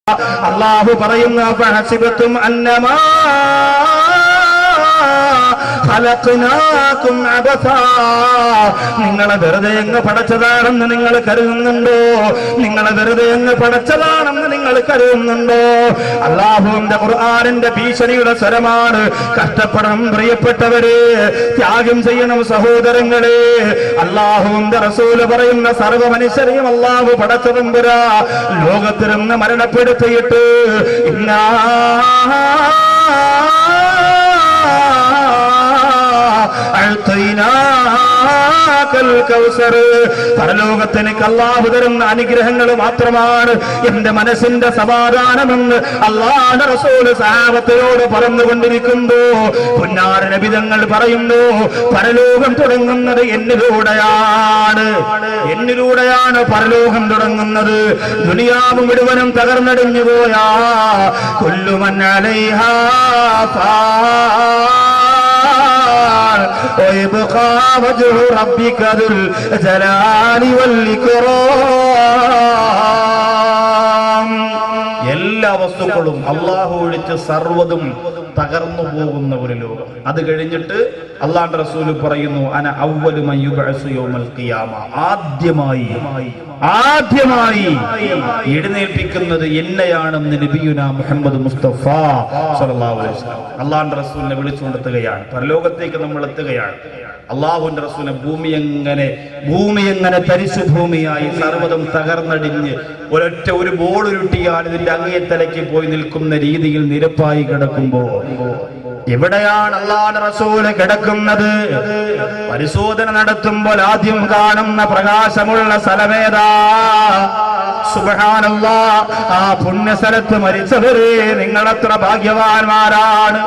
അല്ലാഹു പറയുന്ന ഫഹസിബതും അന്നമാ ഖലഖനാകും അബസാ, നിങ്ങളെ വെറുതെ അങ്ങ് പടച്ചതാണെന്ന് നിങ്ങൾ കരുതുന്നുണ്ടോ? നിങ്ങളെ വെറുതെ അങ്ങ് പടച്ചതാണെന്ന് നിങ്ങൾ കരുതുന്നുണ്ടോ? അല്ലാഹുവിന്റെ ഖുർആനിന്റെ ഭീഷണിയുടെ സ്വരമാണ്. കഷ്ടപ്പെടണം പ്രിയപ്പെട്ടവരെ, ത്യാഗം ചെയ്യണം സഹോദരങ്ങളെ. അല്ലാഹുവിന്റെ റസൂൽ പറയുന്ന സർവ്വ മനുഷ്യരെയും അല്ലാഹു പടച്ചതമ്പുരാ ലോകത്തിരുന്ന് മരണപ്പെടുത്തിയിട്ട് പരലോകത്തിനേക്ക് അല്ലാഹു തരുന്ന അനുഗ്രഹങ്ങൾ മാത്രമാണ് എന്റെ മനസ്സിന്റെ സമാധാനമെന്ന് അല്ലാഹുവിന്റെ റസൂൽ സഹാബത്തോട് പറഞ്ഞുകൊണ്ടിരിക്കുന്നു. പുന്നാര നബി തങ്ങൾ പറയുന്നു, പരലോകം തുടങ്ങുന്നത് എന്നിലൂടെയാണ് പരലോകം തുടങ്ങുന്നത്. ദുനിയാവ് മുഴുവനും തകർന്നടിഞ്ഞു പോയാ കുല്ലു മൻ അലൈഹാ ويبقى وجه ربك ذو الجلال والإكرام. എല്ലാ വസ്തുക്കളും അല്ലാഹു ഒഴിച്ച് സർവ്വതും തകർന്നു പോകുന്ന ഒരു ലോകം. അത് കഴിഞ്ഞിട്ട് അല്ലാഹുവിന്റെ റസൂൽ പറയുന്നു, അന അവ്വലു മൻ യുബ്അസു യൗമൽ ഖിയാമ, ആദ്യമായി എഴുന്നേൽപ്പിക്കുന്നത് എന്നെയാണെന്ന് നബിയുനാ മുഹമ്മദ് മുസ്തഫ സ്വല്ലല്ലാഹു അലൈഹി വസല്ലം അല്ലാഹുവിന്റെ റസൂലിനെ വിളിച്ചുകൊണ്ടെത്തുകയാണ്. പരലോകത്തേക്ക് നമ്മൾ എത്തുകയാണ്. അല്ലാഹുവിന്റെ റസൂലിനെ ഭൂമി എങ്ങനെ തരിശു ഭൂമിയായി സർവ്വതും തകർന്നടിഞ്ഞ് ഒരു ബോൾ ഉരുട്ടിയാൽ ഇതിന്റെ അങ്ങേത്തലയ്ക്ക് പോയി നിൽക്കുന്ന രീതിയിൽ നിരപ്പായി കിടക്കുമ്പോ എവിടെയാണ് അല്ലാഹുവിന്റെ റസൂല് കിടക്കുന്നത്? പരിശോധന നടത്തുമ്പോൾ ആദ്യം കാണുന്ന പ്രകാശമുള്ള സ്ഥലമേതാ? സുബ്ഹാനല്ലാഹ്, ആ പുണ്യസ്ഥലത്ത് മരിച്ചവരെ നിങ്ങളെത്ര ഭാഗ്യവാന്മാരാണ്.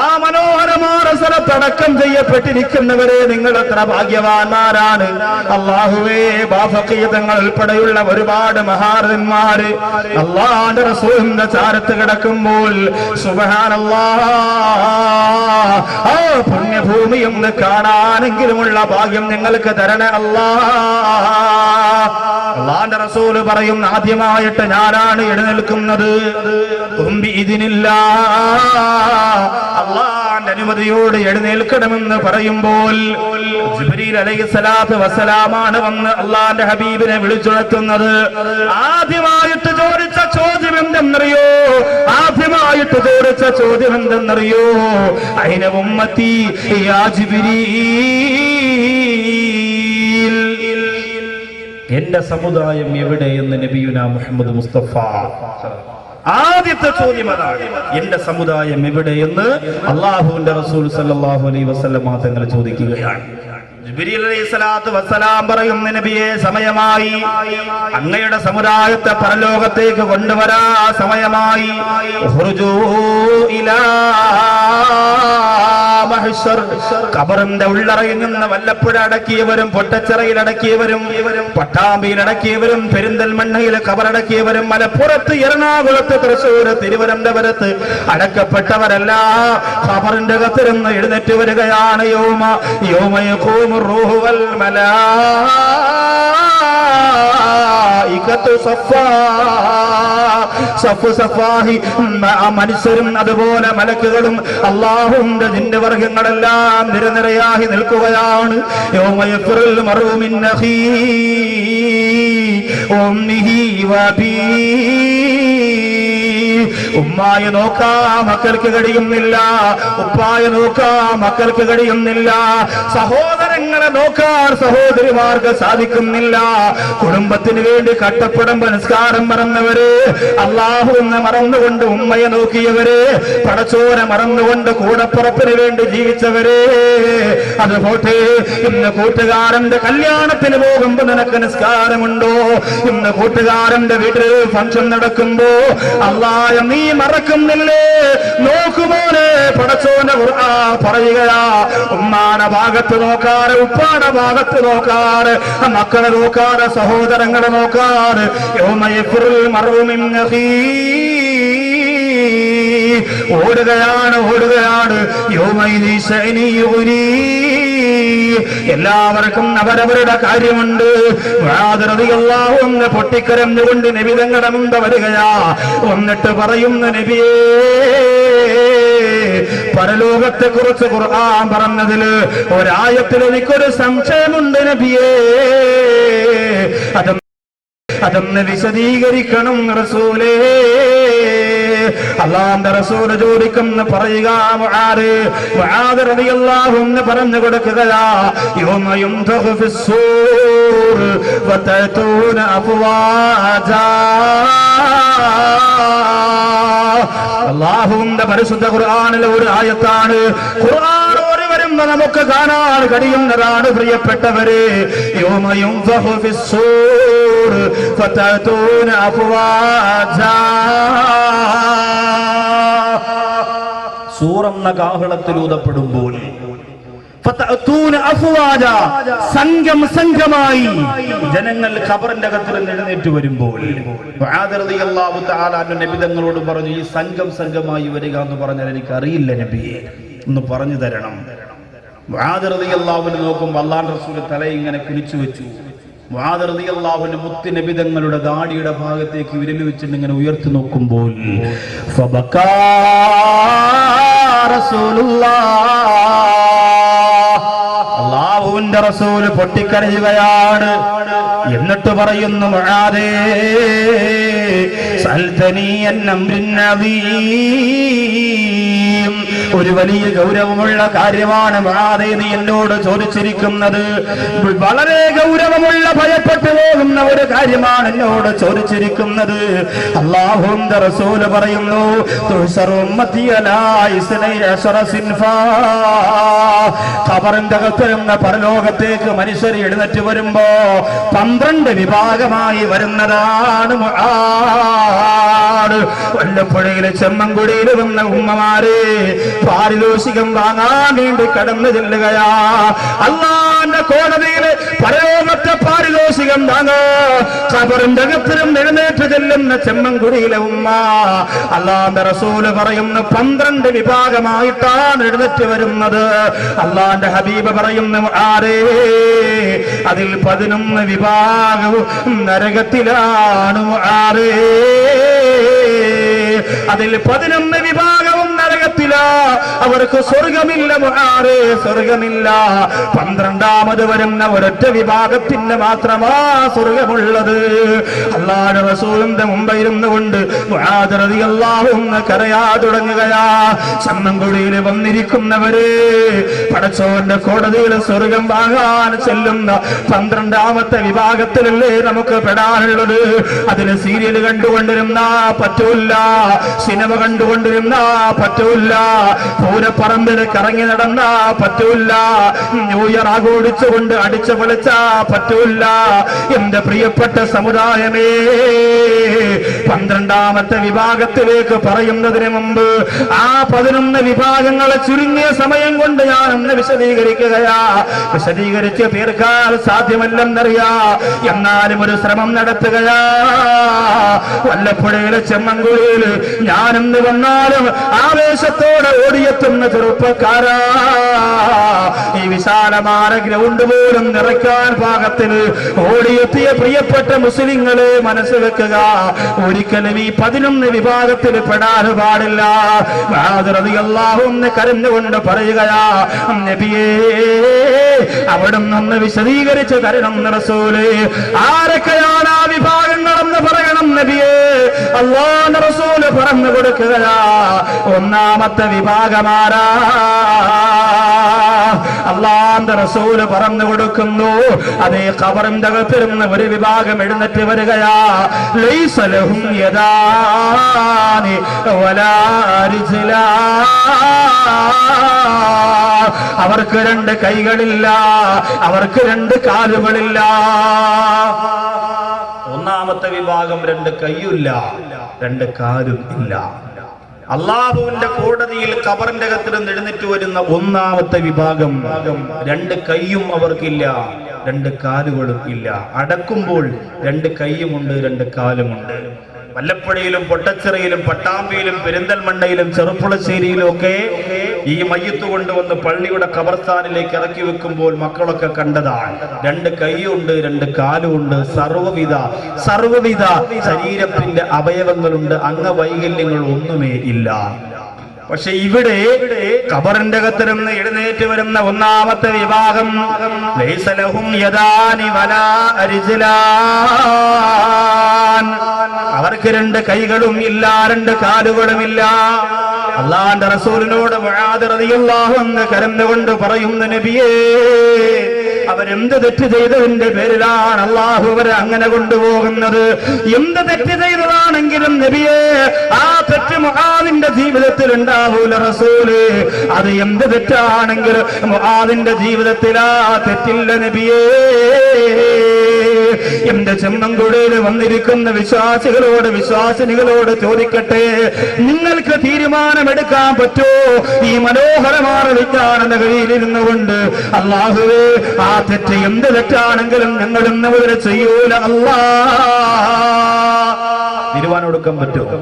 ആ മനോഹരമായ സ്ഥലത്തടക്കം ചെയ്യപ്പെട്ടിരിക്കുന്നവരെ നിങ്ങളെത്ര ഭാഗ്യവാന്മാരാണ്. അല്ലാഹുവേ, ബാഫഖീതങ്ങൾ ഉൾപ്പെടെയുള്ള ഒരുപാട് മഹാരന്മാര് അല്ലാഹുവിന്റെ റസൂലിന്റെ ചാരത്ത് കിടക്കുമ്പോൾ സുബ്ഹാനല്ലാഹ്, ആ പുണ്യഭൂമി ഒന്ന് കാണാനെങ്കിലുമുള്ള ഭാഗ്യം നിങ്ങൾക്ക് തരണേ അല്ലാഹ്. അല്ലാഹുവിന്റെ റസൂൽ പറയും, ആദ്യമായിട്ട് ഞാനാണ് എഴുന്നേൽക്കുന്നത്. അല്ലാഹുവിന്റെ അനുമതിയോട് എഴുന്നേൽക്കണമെന്ന് പറയുമ്പോൾ ജിബ്രീൽ അലൈഹിസ്സലാത്തു വസ്സലാമാണ് വന്ന് അല്ലാഹുവിന്റെ ഹബീബിനെ വിളിച്ചുണർത്തുന്നത്. ആദ്യമായിട്ട് ചോദിച്ച ചോദ്യം എന്തെന്നറിയോ? അയിന ഉമ്മത്തി യാ ജിബ്രീൽ, എന്റെ സമുദായം എവിടെയെന്ന് നബിയുനാ മുഹമ്മദ് മുസ്തഫ ആദ്യത്തെ ചോദ്യം അതാണ്. എന്റെ സമുദായം എവിടെയെന്ന് അല്ലാഹുവിന്റെ റസൂൽ സല്ലല്ലാഹു അലൈഹി വസല്ലം തങ്ങൾ ചോദിക്കുകയാണ്. ജിബ്രീൽ അലൈഹിസ്സലാത്തു വസ്സലാം പറയുന്നു, നബിയെ, സമയമായി, അങ്ങയുടെ സമുദായത്തെ പരലോകത്തേക്ക് കൊണ്ടുവരാ സമയമായി. ഉഖ്റുജൂ ഇലാ മഹ്ശർ, ഖബറിന്റെ ഉള്ളറയിൽ നിന്ന് വല്ലപ്പുഴ അടക്കിയവരും പൊട്ടച്ചിറയിൽ അടക്കിയവരും പട്ടാമ്പിയിൽ അടക്കിയവരും പെരിന്തൽമണ്ണയിൽ ഖബറടക്കിയവരും മലപ്പുറത്ത് എറണാകുളത്ത് തൃശ്ശൂർ തിരുവനന്തപുരത്ത് അടക്കപ്പെട്ടവരെല്ലാം ഖബറിന്റെ അകത്തിരുന്ന് എഴുന്നേറ്റ് വരികയാണ്. യൗമ യഖൂമു റൂഹു വൽ മലായികതു സഫാ, സഫാഹി, മനുഷ്യരും അതുപോലെ മലക്കുകളും അല്ലാഹുവിന്റെ ജിന്ന വർഗ്ഗങ്ങളെല്ലാം നിരനിരയായി നിൽക്കുകയാണ്. യൗമ യഫ്റുൽ മർഉ മിൻ അഖീഹി ഉമ്മിഹി വബീ, ഉമ്മായ നോക്കാ മക്കൾക്ക് കഴിയുന്നില്ല, ഉപ്പായ നോക്കാ മക്കൾക്ക് കഴിയുന്നില്ല, സഹോദരങ്ങളെ നോക്കാൻ സഹോദരിമാർക്ക് സാധിക്കുന്നില്ല. കുടുംബത്തിന് വേണ്ടി കട്ടപ്പെടുമ്പോ നിസ്കാരം മറന്നവര്, അല്ലാഹുവിനെ മറന്നുകൊണ്ട് ഉമ്മയെ നോക്കിയവര്, പടച്ചോനെ മറന്നുകൊണ്ട് കൂടപ്പുറപ്പിന് വേണ്ടി ജീവിച്ചവര്. അതുപോട്ടെ, ഇന്ന് കൂട്ടുകാരന്റെ കല്യാണത്തിന് പോകുമ്പോ നിനക്ക് നിസ്കാരമുണ്ടോ? ഇന്ന് കൂട്ടുകാരന്റെ വീട്ടിൽ ഫംഗ്ഷൻ നടക്കുമ്പോ അല്ലാഹ് നീ മറക്കുന്നില്ലേ? നോക്കുമോനെ, പടച്ചോന്റെ ഖുർആൻ പറയുകയാ, ഉമ്മാടെ ഭാഗത്ത് നോക്കാറ്, ഉപ്പാടെ ഭാഗത്ത് നോക്കാറ്, മക്കളെ നോക്കാറ്, സഹോദരങ്ങളെ നോക്കാറ്. യൗമ യഫ്റുൽ മർഉ മിൻ അഖീഹി ഓടുകയാണ്. എല്ലാവർക്കും അവരവരുടെ കാര്യമുണ്ട്. പൊട്ടിക്കരഞ്ഞുകൊണ്ട് നബി തങ്ങളുടെ മുമ്പ് വരികയാ. എന്നിട്ട് പറയുന്ന നബിയേ, പരലോകത്തെ കുറിച്ച് ഖുർആൻ പറഞ്ഞതിൽ ഒരായത്തിൽ എനിക്കൊരു സംശയമുണ്ട് നബിയേ, അതൊന്ന് വിശദീകരിക്കണം റസൂലേ. അല്ലാഹുവിന്റെ റസൂൽ ചോദിക്കുന്ന പറയുക, മുആദ് റളിയല്ലാഹു അൻഹു പറഞ്ഞു കൊടുക്കുകയാ, യൗമ യുൻഫഖു ഫിസ്സൂർ വതഅതൂന അഫ്വാജാ. അല്ലാഹുവിന്റെ പരിശുദ്ധ ഖുർആനിലെ ഒരു ആയത്താണ്. ഖുർആൻ ഓടി വരുന്ന നമുക്ക് കാണാൻ കഴിയുന്നതാണ് പ്രിയപ്പെട്ടവരെ. യൗമ യുൻഫഖു ഫിസ്സൂർ ഫതഅതൂന അഫ്വാജാ. സൂറെന്ന കാഹളത്തിൽ ഊതപ്പെടുമ്പോൾ സംഘം സംഘമായി ജനങ്ങൾ ഖബറിന്റെ അകത്ത് എഴുന്നേറ്റ് വരുമ്പോൾ നബി തങ്ങളോട് പറഞ്ഞു, ഈ സംഘം സംഘമായി വരിക എന്ന് പറഞ്ഞാൽ എനിക്ക് അറിയില്ല നബിയെ, ഒന്ന് പറഞ്ഞു തരണം. മുആദ് റളിയല്ലാഹു അൻഹു നോക്കുമ്പോൾ അല്ലാഹുവിന്റെ റസൂൽ തല ഇങ്ങനെ കുനിച്ചു വെച്ചു. മുആദ് റളിയല്ലാഹു അൻഹു മുത്ത് നബി തങ്ങളുടെ ദാടിയുടെ ഭാഗത്തേക്ക് വിരൽ വെച്ചിട്ട് ഇങ്ങനെ ഉയർത്തി നോക്കുമ്പോൾ ഫബകാ അല്ലാഹുവിന്റെ റസൂൽ പൊട്ടിക്കരയുകയാണ്. എന്നിട്ട് പറയുന്നു, മുആദേ സൽതനി അൻ അംരിൻ അദീം, ഒരു വലിയ ഗൗരവമുള്ള കാര്യമാണ് മുആദേ നീ എന്നോട് ചോദിച്ചിരിക്കുന്നത്. വളരെ ഗൗരവമുള്ള ഭയപ്പെട്ടു പോകുന്ന ഒരു കാര്യമാണ് എന്നോട് ചോദിച്ചിരിക്കുന്നത്. അല്ലാഹുവിന്റെ റസൂൽ പറയുന്നു, തുഹ്ശറു ഉമ്മത്തി അലാ 12 സിൻഫാ. ഖബറിന്റെ അകത്തുന്ന പരലോകത്തേക്ക് മനുഷ്യർ എഴുന്നേറ്റ് വരുമ്പോ 12 വിഭാഗമായി വരുന്നതാണ് മുആദ്. വല്ലപ്പുഴയിലെ ചെമ്മൻകുടിയിൽ വന്ന ഉമ്മമാരെ പാരിതോഷികം വാങ്ങാൻ വേണ്ടി കടന്നു ചെല്ലുകയാ. അല്ലാഹുവിന്റെ കോടതിയിൽ പരലോകത്തെ പാരിതോഷികം വാങ്ങാ ഖബറിന്റെ അകത്തിലും എഴുന്നേറ്റ് ചെല്ലുന്ന ചെമ്മൻകുടിയിലെ ഉമ്മ. അല്ലാഹുവിന്റെ റസൂൽ പറയുന്ന 12 വിഭാഗമായിട്ടാണ് എഴുന്നേറ്റ് വരുന്നത്. അല്ലാഹുവിന്റെ ഹബീബ് പറയുന്ന മുആദേ അതിൽ 11 വിഭാഗവും നരകത്തിലാണ് മുആദേ. അതിൽ 11 വിഭാഗവും നരകത്തിലാ, അവർക്ക് സ്വർഗമില്ല മുആദേ, സ്വർഗമില്ല. 12ാമത് വരുന്ന ഒരൊറ്റ വിഭാഗത്തിന് മാത്രമാ സ്വർഗമുള്ളത്. അല്ലാഹുവിന്റെ റസൂലിന്റെ മുമ്പ് ഇരുന്നു കൊണ്ട് മുആദ് റളിയല്ലാഹു അൻഹു കരയാ തുടങ്ങുകയാ. ചെമ്മൻകുഴിയിൽ വന്നിരിക്കുന്നവരെ, പടച്ചോന്റെ കോടതിയിൽ സ്വർഗം വാങ്ങാൻ ചെല്ലുന്ന 12ാമത്തെ വിഭാഗത്തിലല്ലേ നമുക്ക് പെടാനുള്ളത്. അതിന് സീരിയൽ കണ്ടുകൊണ്ടിരുന്ന പറ്റൂല്ല, സിനിമ കണ്ടുകൊണ്ടിരുന്ന പറ്റൂല്ല, പൂരപ്പറമ്പിൽ കറങ്ങി നടന്ന പറ്റൂല്ല, ന്യൂ ഇയർ ആഘോഷിച്ചുകൊണ്ട് അടിച്ചു പൊളിച്ച പറ്റൂല്ല. എന്റെ പ്രിയപ്പെട്ട സമുദായമേ, 12ാമത്തെ വിഭാഗത്തിലേക്ക് പറയുന്നതിന് മുമ്പ് ആ 11 വിഭാഗങ്ങളെ ചുരുങ്ങിയ സമയം കൊണ്ട് ഞാൻ ഒന്ന് വിശദീകരിക്കുകയാ. വിശദീകരിച്ച് തീർക്കാൻ സാധ്യമല്ലെന്നറിയാ, എന്നാലും ഒരു ശ്രമം നടത്തുകയാ. വല്ലപ്പുഴയിലെ ചെമ്മൻകുഴിയിൽ ഞാനെന്ന് വന്നാലും ആവേശത്തോടെ ഓടിയെത്തുന്ന ചെറുപ്പക്കാരാ, ഈ വിശാലമായ ഗ്രൗണ്ട് പോലും നിറയ്ക്കാൻ പാകത്തിൽ ഓടിയെത്തിയ പ്രിയപ്പെട്ട മുസ്ലിങ്ങളെ മനസ്സ് വെക്കുക, ഒരിക്കലും ഈ 11 വിഭാഗത്തിൽ പെടാൻ പാടില്ല. മുആദ് റളിയല്ലാഹു അൻഹു കരഞ്ഞുകൊണ്ട് പറയുകയാ, നബിയേ അവിടുന്ന് ഒന്ന് വിശദീകരിച്ച് തരണം റസൂലേ. ആരൊക്കെയാണ് ആ വിഭാഗങ്ങളെന്ന് പറയണം നബിയേ. അല്ലാഹുവിന്റെ റസൂൽ പറഞ്ഞു കൊടുക്കുകയാ, 1ാമത്തെ വിഭാഗമാരാ. അല്ലാഹുവിന്റെ റസൂൽ പറഞ്ഞു കൊടുക്കുന്നു, അതേ ഖബറിന്റെ അകത്തിരുന്ന് ഒരു വിഭാഗം എഴുന്നേറ്റ് വരികയാ. ലൈസ ലഹും യദാനി വലാ റിജ്ലാ, അവർക്ക് 2 കൈകളില്ല, അവർക്ക് 2 കാലുകളില്ല. 1ാമത്തെ വിഭാഗം 2 കൈയില്ല, 2 കാലും ഇല്ല. അല്ലാഹുവിന്റെ കോടതിയിൽ ഖബറിന്റെ അകത്ത് എഴുന്നേറ്റ് വരുന്ന 1ാമത്തെ വിഭാഗം 2 കൈയും അവർക്കില്ല, 2 കാലുകളും ഇല്ല. അടക്കുമ്പോൾ 2 കൈയുമുണ്ട്, 2 കാലുമുണ്ട്. വല്ലപ്പുഴയിലും പൊട്ടച്ചിറയിലും പട്ടാമ്പിയിലും പെരിന്തൽമണ്ണയിലും ചെറുപ്പുളശ്ശേരിയിലും ഒക്കെ ഈ മയ്യത്ത് കൊണ്ടുവന്ന് പള്ളിയുടെ ഖബർസ്ഥാനിലേക്ക് ഇറക്കി വെക്കുമ്പോൾ മക്കളൊക്കെ കണ്ടതാണ്. 2 കൈയുണ്ട്, 2 കാലുണ്ട്, സർവ്വവിധ ശരീരത്തിന്റെ അവയവങ്ങളുണ്ട്, അംഗവൈകല്യങ്ങൾ ഒന്നുമേ ഇല്ല. പക്ഷെ ഇവിടെ ഖബറിന്റെ അകത്ത് നിന്ന് എഴുന്നേറ്റ് വരുന്ന ഒന്നാമത്തെ വിഭാഗം ലൈസ ലഹും യദാനി വലാ അർജലാൻ, അവർക്ക് 2 കൈകളും ഇല്ല, 2 കാലുകളും ഇല്ല. അല്ലാഹുവിന്റെ റസൂലിനോട് മുആദ് റളിയല്ലാഹു അൻഹു കരഞ്ഞുകൊണ്ട് പറയുന്നു, നബിയേ, അവരെന്ത് തെറ്റ് ചെയ്തതിന്റെ പേരിലാണ് അള്ളാഹു അവരെ അങ്ങനെ കൊണ്ടുപോകുന്നത്? എന്ത് തെറ്റ് ചെയ്തതാണെങ്കിലും നബിയേ, ആ തെറ്റ് മുആദിന്റെ ജീവിതത്തിൽ ഉണ്ടാവൂല റസൂലേ. അത് എന്ത് തെറ്റാണെങ്കിലും മുആദിന്റെ ജീവിതത്തിൽ ആ തെറ്റില്ല നബിയേ. എന്റെ ചെമ്മൻകുടിയിൽ വന്നിരിക്കുന്ന വിശ്വാസിനികളോട് ചോദിക്കട്ടെ, നിങ്ങൾക്ക് തീരുമാനമെടുക്കാൻ പറ്റുമോ? ഈ മനോഹരമായ വിജ്ഞാന കയ്യിലിരുന്നു കൊണ്ട് അല്ലാഹുവേ, ആ തെറ്റ് എന്ത് തെറ്റാണെങ്കിലും ഞങ്ങൾ ഇന്ന് മുതൽ ചെയ്യൂല അല്ലാഹ്. തീരുമാനം എടുക്കാൻ പറ്റുമോ?